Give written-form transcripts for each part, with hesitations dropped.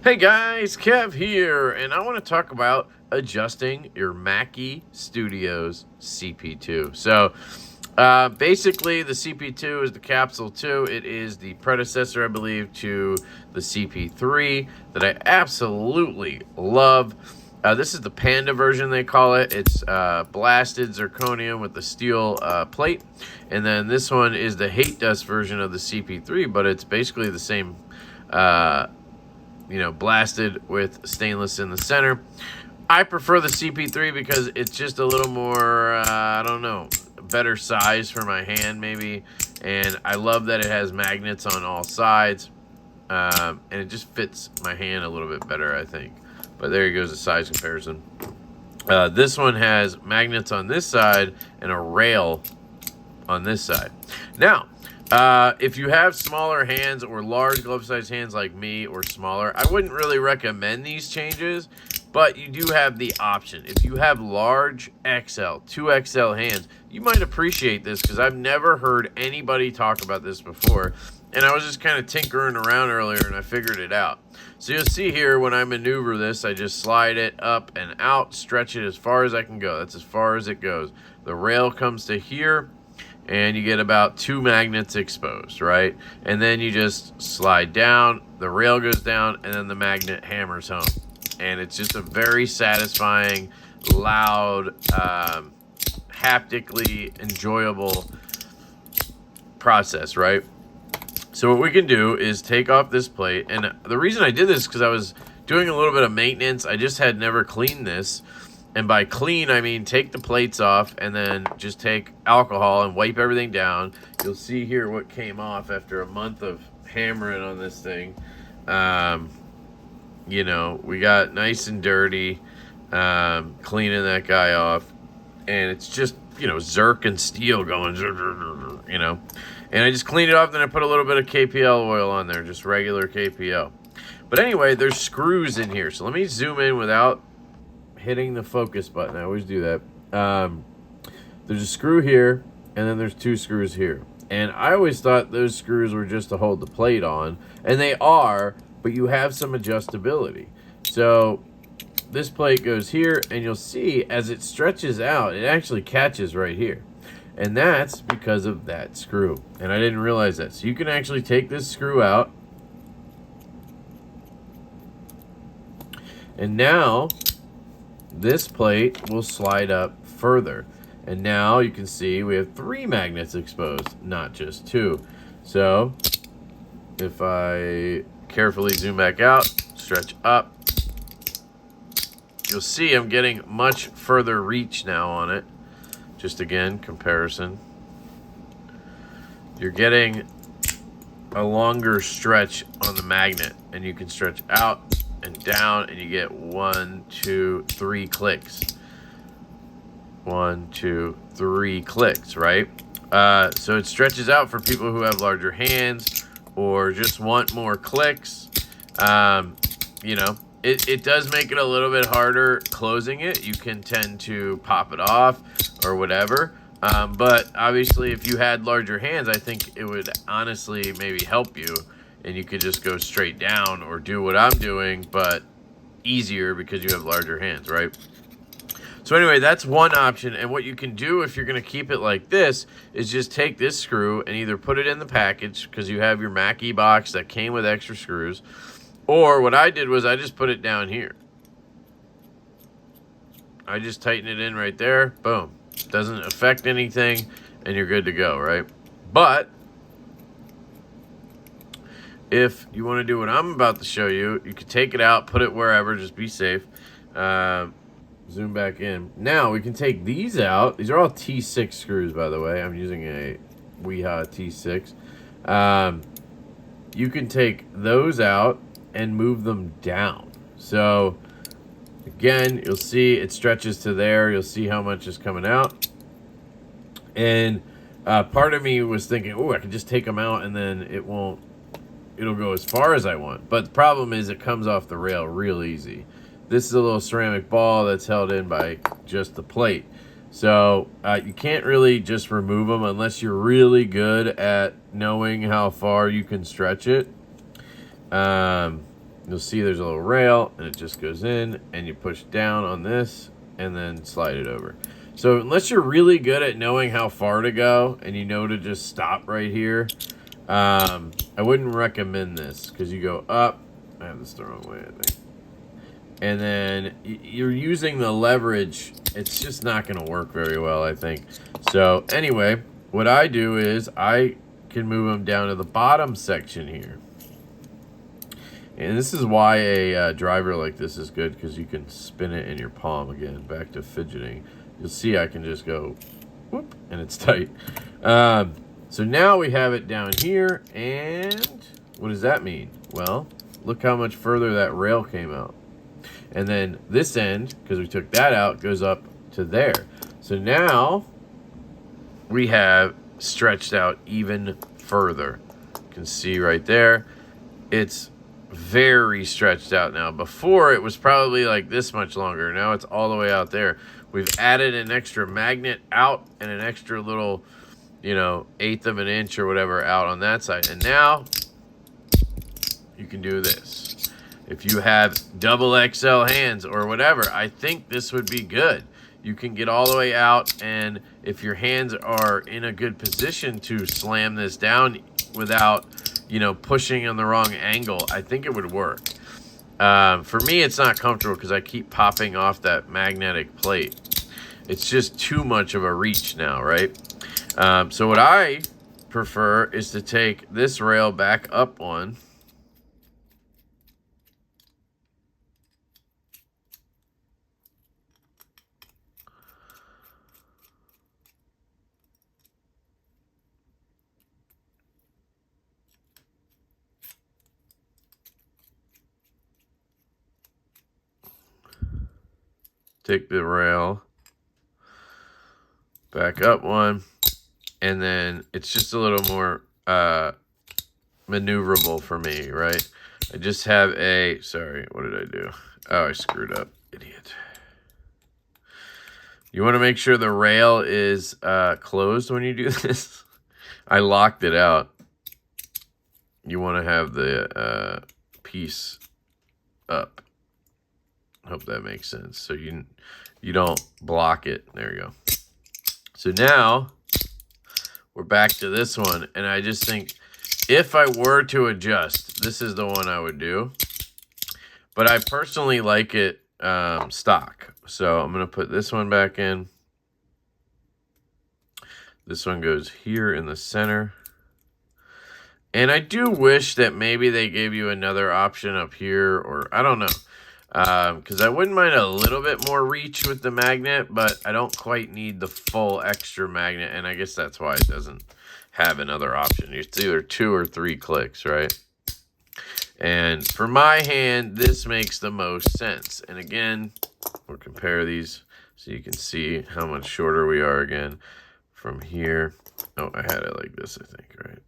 Hey guys, Kev here, and I want to talk about adjusting your Mackie Studios CP2. Basically, the CP2 is the Capsule 2. It is the predecessor, I believe, to the CP3 that I absolutely love. This is the Panda version, they call it. It's blasted zirconium with the steel plate. And then this one is the Hate Dust version of the CP3, but it's basically the same blasted with stainless in the center. I prefer the CP3 because it's just a little more, I don't know, better size for my hand maybe. And I love that it has magnets on all sides. And it just fits my hand a little bit better, I think. But there goes the size comparison. This one has magnets on this side and a rail on this side. Now, if you have smaller hands or large glove-sized hands like me or smaller, I wouldn't really recommend these changes, but you do have the option. If you have large XL, 2XL hands, you might appreciate this because I've never heard anybody talk about this before, and I was just kind of tinkering around earlier and I figured it out. So you'll see here when I maneuver this, I just slide it up and out, stretch it as far as I can go. That's as far as it goes. The rail comes to here, and you get about 2 magnets exposed, right? And then you just slide down, the rail goes down, and then the magnet hammers home. And it's just a very satisfying, loud, haptically enjoyable process, right? So what we can do is take off this plate. And the reason I did this is because I was doing a little bit of maintenance. I just had never cleaned this. And by clean, I mean take the plates off and then just take alcohol and wipe everything down. You'll see here what came off after a month of hammering on this thing. We got nice and dirty, cleaning that guy off. And it's just, Zirc and steel going, And I just cleaned it off, then I put a little bit of KPL oil on there, just regular KPL. But anyway, there's screws in here. So let me zoom in without hitting the focus button. I always do that. There's a screw here, and then there's 2 screws here. And I always thought those screws were just to hold the plate on, and they are, but you have some adjustability. So this plate goes here, and you'll see as it stretches out, it actually catches right here. And that's because of that screw. And I didn't realize that. So you can actually take this screw out. And now this plate will slide up further. And now you can see we have 3 magnets exposed, not just 2. So if I carefully zoom back out, stretch up, you'll see I'm getting much further reach now on it. Just again, comparison. You're getting a longer stretch on the magnet, and you can stretch out and down, and you get 1, 2, 3 clicks. 1, 2, 3 clicks, right? So it stretches out for people who have larger hands or just want more clicks. It does make it a little bit harder closing it. You can tend to pop it off or whatever. But obviously, if you had larger hands, I think it would honestly maybe help you. And you could just go straight down or do what I'm doing, but easier because you have larger hands, right? So anyway, that's one option. And what you can do if you're going to keep it like this is just take this screw and either put it in the package because you have your Mackie box that came with extra screws. Or what I did was I just put it down here. I just tighten it in right there. Boom. Doesn't affect anything, and you're good to go, right? But if you want to do what I'm about to show you, you could take it out, put it wherever, just be safe. Zoom back in. Now we can take these out. These are all T6 screws, by the way. I'm using a Weha T6. You can take those out and move them down. So again, you'll see it stretches to there. You'll see how much is coming out. And part of me was thinking, oh, I could just take them out and then it'll go as far as I want. But the problem is it comes off the rail real easy. This is a little ceramic ball that's held in by just the plate. So you can't really just remove them unless you're really good at knowing how far you can stretch it. you'll see there's a little rail, and it just goes in, and you push down on this, and then slide it over. So unless you're really good at knowing how far to go, and you know to just stop right here, I wouldn't recommend this, because you go up. I have this the wrong way, I think. And then you're using the leverage. It's just not going to work very well, I think. So anyway, what I do is I can move them down to the bottom section here. And this is why a driver like this is good, because you can spin it in your palm again. Back to fidgeting. You'll see I can just go, whoop, and it's tight. So now we have it down here, and what does that mean? Well, look how much further that rail came out. And then this end, because we took that out, goes up to there. So now we have stretched out even further. You can see right there, it's very stretched out now. Before, it was probably like this much longer. Now it's all the way out there. We've added an extra magnet out and an extra little, you know, 1/8 of an inch or whatever out on that side. And now you can do this. If you have double XL hands or whatever, I think this would be good. You can get all the way out, and if your hands are in a good position to slam this down without, you know, pushing in the wrong angle, I think it would work. For me, it's not comfortable because I keep popping off that magnetic plate. It's just too much of a reach now, right? So what I prefer is to take this rail back up one. Take the rail back up one, and then it's just a little more maneuverable for me, right? I just have a, sorry, what did I do? Oh, I screwed up, idiot. You want to make sure the rail is closed when you do this. I locked it out. You want to have the piece up. Hope that makes sense. So you don't block it. There you go. So now we're back to this one, and I just think if I were to adjust, this is the one I would do. But I personally like it stock. So I'm going to put this one back in. This one goes here in the center. And I do wish that maybe they gave you another option up here, or I don't know. Because I wouldn't mind a little bit more reach with the magnet, but I don't quite need the full extra magnet, and I guess that's why it doesn't have another option. It's either 2 or 3 clicks, right? And for my hand, this makes the most sense. And again, we'll compare these so you can see how much shorter we are again from here. Oh, I had it like this, I think, right?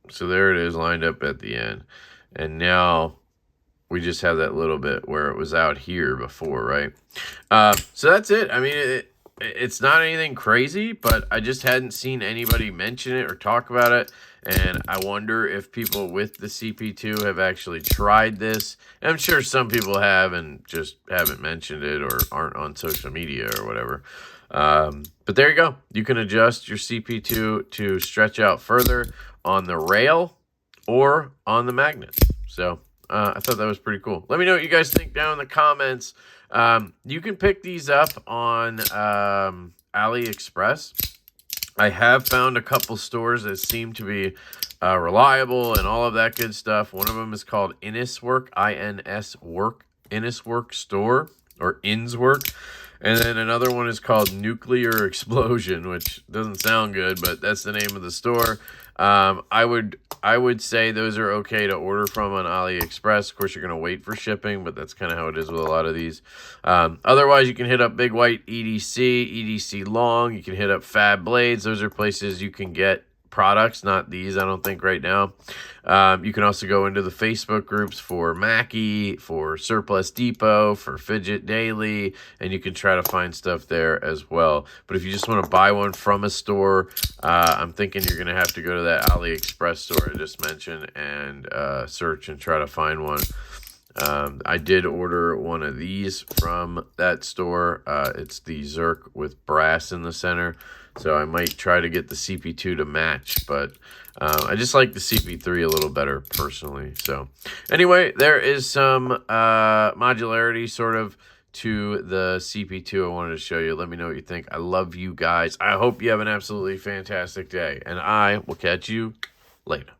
So there it is lined up at the end. And now we just have that little bit where it was out here before, right? So that's it. I mean, it's not anything crazy, but I just hadn't seen anybody mention it or talk about it. And I wonder if people with the CP2 have actually tried this. And I'm sure some people have and just haven't mentioned it or aren't on social media or whatever. But there you go. You can adjust your CP2 to stretch out further on the rail or on the magnet. So I thought that was pretty cool. Let me know what you guys think down in the comments. You can pick these up on AliExpress. I have found a couple stores that seem to be reliable and all of that good stuff. One of them is called Inniswork, I-N-S-Work, Inniswork Store, or Inswork. And then another one is called Nuclear Explosion, which doesn't sound good, but that's the name of the store. I would say those are okay to order from on AliExpress. Of course, you're going to wait for shipping, but that's kind of how it is with a lot of these. Otherwise, you can hit up Big White EDC, EDC Long. You can hit up Fab Blades. Those are places you can get products, not these, I don't think, right now. You can also go into the Facebook groups for Mackie, for Surplus Depot, for Fidget Daily, and you can try to find stuff there as well. But if you just want to buy one from a store, I'm thinking you're going to have to go to that AliExpress store I just mentioned and search and try to find one. I did order one of these from that store. It's the Zerk with brass in the center. So I might try to get the CP2 to match, but I just like the CP3 a little better personally. So anyway, there is some modularity sort of to the CP2 I wanted to show you. Let me know what you think. I love you guys. I hope you have an absolutely fantastic day, and I will catch you later.